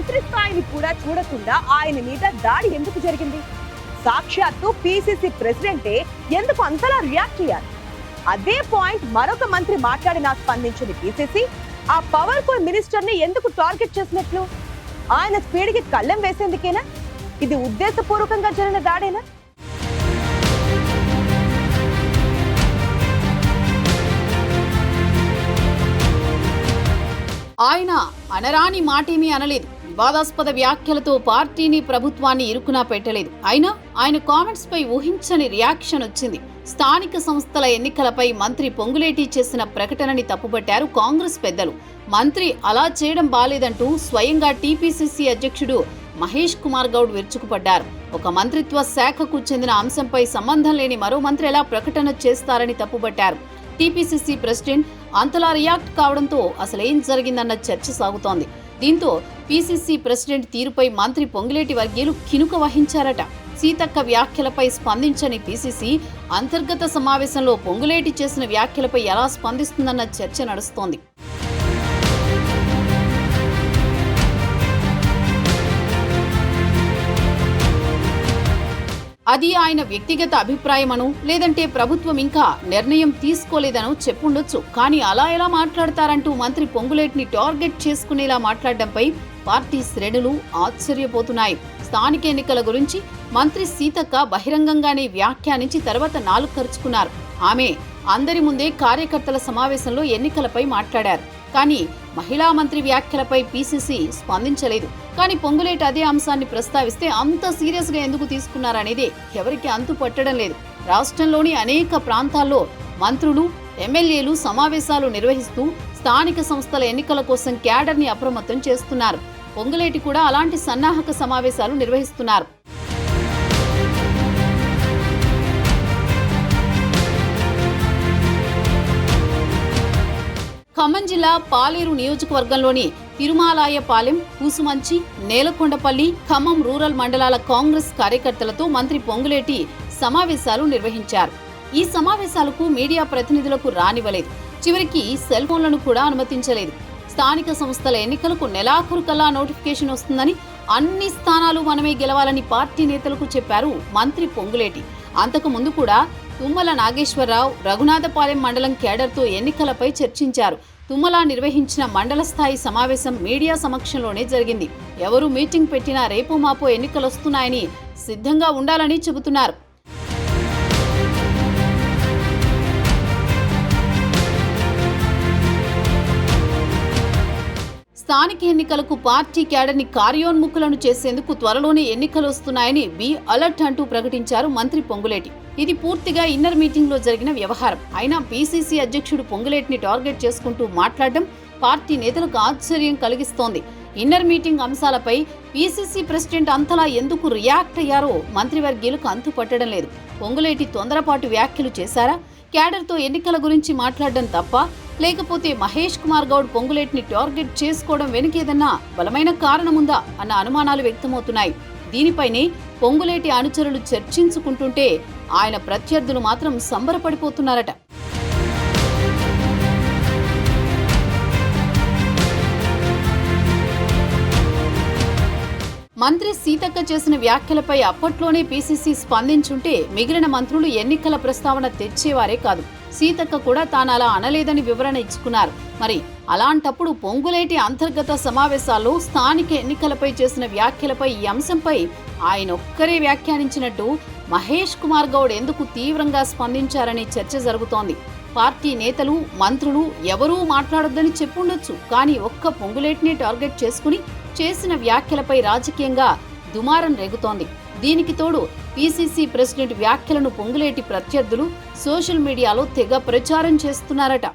మంత్రి స్థాయిని కూడా చూడకుండా ఆయన మీద దాడి ఎందుకు జరిగింది? సాక్షాత్తు పిసిసి ప్రెసిడెంటే ఎందుకు అంతలా రియాక్ట్ అయ్యారు? అదే పాయింట్ మరొక మంత్రి మాట్లాడినా స్పందించిన పిసిసి ఆ పవర్ఫుల్ మినిస్టర్ ని ఎందుకు టార్గెట్ చేసినట్లు? ఆయన స్పీడ్ కి కళ్ళెం వేసేందుకేనా? ఇది ఉద్దేశపూర్వకంగా జరిగిన దాడేనా? ఆయన అనరాని మాటేమీ అనలేదు. వివాదాస్పద వ్యాఖ్యలతో పార్టీని ప్రభుత్వాన్ని ఇరుకునా పెట్టలేదు. అయినా ఆయన కామెంట్స్ పై ఊహించని రియాక్షన్ వచ్చింది. స్థానిక సంస్థల ఎన్నికలపై మంత్రి పొంగులేటి చేసిన ప్రకటనని తప్పుపట్టారు కాంగ్రెస్ పెద్దలు. మంత్రి అలా చేయడం బాలేదంటూ స్వయంగా టీపీసీసీ అధ్యక్షుడు మహేష్ కుమార్ గౌడ్ విరుచుకుపడ్డారు. ఒక మంత్రిత్వ శాఖకు చెందిన అంశంపై సంబంధం లేని మరో మంత్రి ఎలా ప్రకటన చేస్తారని తప్పుపట్టారు. టీపీసీసీ ప్రెసిడెంట్ అంతలా రియాక్ట్ కావడంతో అసలేం జరిగిందన్న చర్చ సాగుతోంది. దీంతో పీసీసీ ప్రెసిడెంట్ తీరుపై మంత్రి పొంగులేటి వర్గీయులు కినుక వహించారట. సీతక్క వ్యాఖ్యలపై స్పందించని పీసీసీ అంతర్గత సమావేశంలో పొంగులేటి చేసిన వ్యాఖ్యలపై ఎలా స్పందిస్తుందన్న చర్చ నడుస్తోంది. అది ఆయన వ్యక్తిగత అభిప్రాయమను, లేదంటే ప్రభుత్వం ఇంకా నిర్ణయం తీసుకోలేదనో చెప్పుండొచ్చు. కానీ అలా ఎలా మాట్లాడతారంటూ మంత్రి పొంగులేటిని టార్గెట్ చేసుకునేలా మాట్లాడడంపై పార్టీ శ్రేణులు ఆశ్చర్యపోతున్నాయి. స్థానిక ఎన్నికల గురించి మంత్రి సీతక్క బహిరంగంగానే వ్యాఖ్యానించి తర్వాత నాలుగు ఖర్చుకున్నారు. ఆమె అందరి ముందే కార్యకర్తల సమావేశంలో ఎన్నికలపై మాట్లాడారు. కానీ మహిళా మంత్రి వ్యాఖ్యలపై పీసీసీ స్పందించలేదు. కానీ పొంగులేటి అదే అంశాన్ని ప్రస్తావిస్తే అంత సీరియస్ గా ఎందుకు తీసుకున్నారనేదే ఎవరికి అంతు పట్టడం లేదు. రాష్ట్రంలోని అనేక ప్రాంతాల్లో మంత్రులు, ఎమ్మెల్యేలు సమావేశాలు నిర్వహిస్తూ స్థానిక సంస్థల ఎన్నికల కోసం క్యాడర్ని అప్రమత్తం చేస్తున్నారు. పొంగులేటి కూడా అలాంటి సన్నాహక సమావేశాలు నిర్వహిస్తున్నారు. ఖమ్మం జిల్లా పాలేరు నియోజకవర్గంలోని తిరుమాలాయపాలెం, కూసుమంచి, నేలకొండపల్లి, ఖమ్మం రూరల్ మండలాల కాంగ్రెస్ కార్యకర్తలతో మంత్రి పొంగులేటి సమావేశాలు నిర్వహించారు. ఈ సమావేశాలకు మీడియా ప్రతినిధులకు రానివ్వలేదు. చివరికి సెల్ ఫోన్లను కూడా అనుమతించలేదు. స్థానిక సంస్థల ఎన్నికలకు నెలాఖరు కల్లా నోటిఫికేషన్ వస్తుందని, అన్ని స్థానాలు మనమే గెలవాలని పార్టీ నేతలకు చెప్పారు మంత్రి పొంగులేటి. అంతకు ముందు కూడా తుమ్మల నాగేశ్వరరావు రఘునాథపాలెం మండలం కేడర్తో ఎన్నికలపై చర్చించారు. తుమ్మల నిర్వహించిన మండల స్థాయి సమావేశం మీడియా సమక్షంలోనే జరిగింది. ఎవరు మీటింగ్ పెట్టినా రేపో మాపో ఎన్నికలొస్తున్నాయని సిద్ధంగా ఉండాలని చెబుతున్నారు. స్థానిక ఎన్నికలకు పార్టీ క్యాడర్ని కార్యోన్ముఖులను చేసేందుకు త్వరలోనే ఎన్నికలు వస్తున్నాయని బి అలర్ట్ అంటూ ప్రకటించారు మంత్రి పొంగులేటి. ఇది పూర్తిగా ఇన్నర్ మీటింగ్ లో జరిగిన వ్యవహారం. అయినా పీసీసీ అధ్యక్షుడు పొంగులేటిని టార్గెట్ చేసుకుంటూ మాట్లాడడం పార్టీ నేతలకు ఆశ్చర్యం కలిగిస్తోంది. ఇన్నర్ మీటింగ్ అంశాలపై పీసీసీ ప్రెసిడెంట్ అంతలా ఎందుకు రియాక్ట్ అయ్యారో మంత్రివర్గీయులకు అంతు పట్టడం లేదు. పొంగులేటి తొందరపాటు వ్యాఖ్యలు చేశారా? క్యాడర్తో ఎన్నికల గురించి మాట్లాడడం తప్ప, లేకపోతే మహేష్ కుమార్ గౌడ్ పొంగులేటిని టార్గెట్ చేసుకోవడం వెనుకేదన్నా బలమైన కారణముందా అన్న అనుమానాలు వ్యక్తమవుతున్నాయి. దీనిపైనే పొంగులేటి అనుచరులు చర్చించుకుంటుంటే ఆయన ప్రత్యర్థులు మాత్రం సంబరపడిపోతున్నారట. మంత్రి సీతక్క చేసిన వ్యాఖ్యలపై అప్పట్లోనే పీసీసీ స్పందించుంటే మిగిలిన మంత్రులు ఎన్నికల ప్రస్తావన తెచ్చేవారే కాదు. సీతక్క కూడా తాను అలా అనలేదని వివరణ ఇచ్చుకున్నారు. మరి అలాంటప్పుడు పొంగులేటి అంతర్గత సమావేశాల్లో స్థానిక ఎన్నికలపై చేసిన వ్యాఖ్యలపై ఈ అంశంపై ఆయన ఒక్కరే వ్యాఖ్యానించినట్టు మహేష్ కుమార్ గౌడ్ ఎందుకు తీవ్రంగా స్పందించారని చర్చ జరుగుతోంది. పార్టీ నేతలు, మంత్రులు ఎవరూ మాట్లాడొద్దని చెప్పుండొచ్చు. కానీ ఒక్క పొంగులేటిని టార్గెట్ చేసుకుని చేసిన వ్యాఖ్యలపై రాజకీయంగా దుమారం రేగుతోంది. దీనికి తోడు పీసీసీ ప్రెసిడెంట్ వ్యాఖ్యలను పొంగులేటి ప్రత్యర్థులు సోషల్ మీడియాలో తెగ ప్రచారం చేస్తున్నారట.